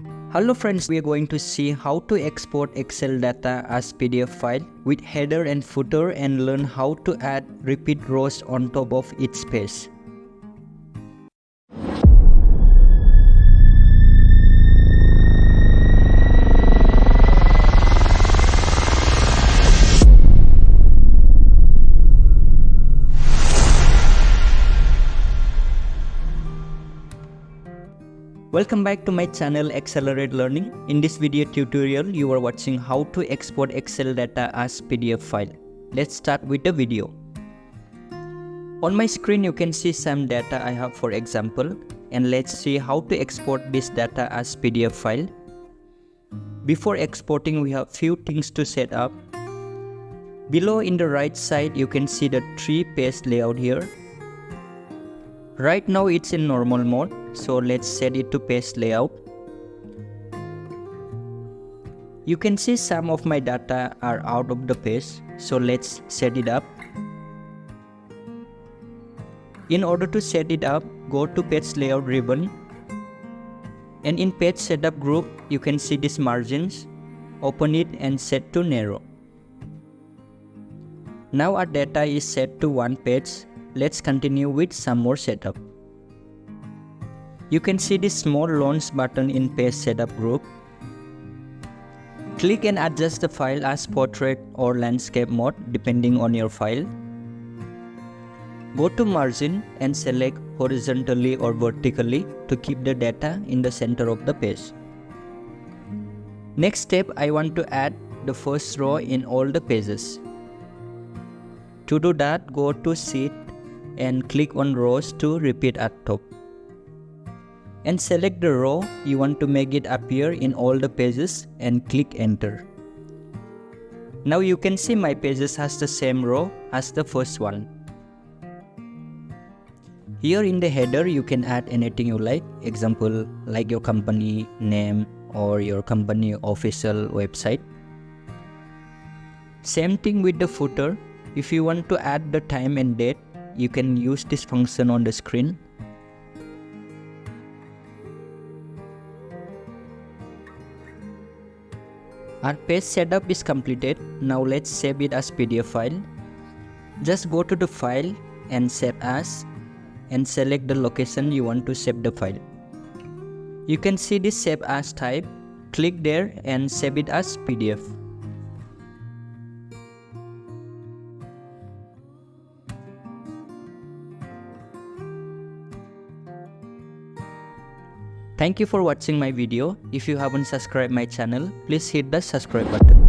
Hello friends, we are going to see how to export Excel data as PDF file with header and footer and learn how to add repeat rows on top of each space. Welcome back to my channel Accelerate Learning. In this video tutorial, you are watching how to export Excel data as PDF file. Let's start with the video. On my screen, you can see some data I have for example, and let's see how to export this data as PDF file. Before exporting, we have few things to set up. Below in the right side, you can see the 3-page layout here. Right now it's in normal mode, so let's set it to page layout. You can see some of my data are out of the page, so let's set it up. In order to set it up, go to page layout ribbon, and in page setup group you can see these margins. Open it and set to narrow. Now our data is set to one page. Let's continue with some more setup. You can see this small launch button in page setup group. Click and adjust the file as portrait or landscape mode depending on your file. Go to margin and select horizontally or vertically to keep the data in the center of the page. Next step, I want to add the first row in all the pages. To do that, go to Sheet and click on rows to repeat at top. And select the row you want to make it appear in all the pages and click enter. Now you can see my pages has the same row as the first one. Here in the header you can add anything you like, example like your company name or your company official website. Same thing with the footer. If you want to add the time and date, you can use this function on the screen. Our page setup is completed. Now let's save it as PDF file. Just go to the file and save as and select the location you want to save the file. You can see this save as type. Click there and save it as PDF. Thank you for watching my video. If you haven't subscribed my channel, please hit the subscribe button.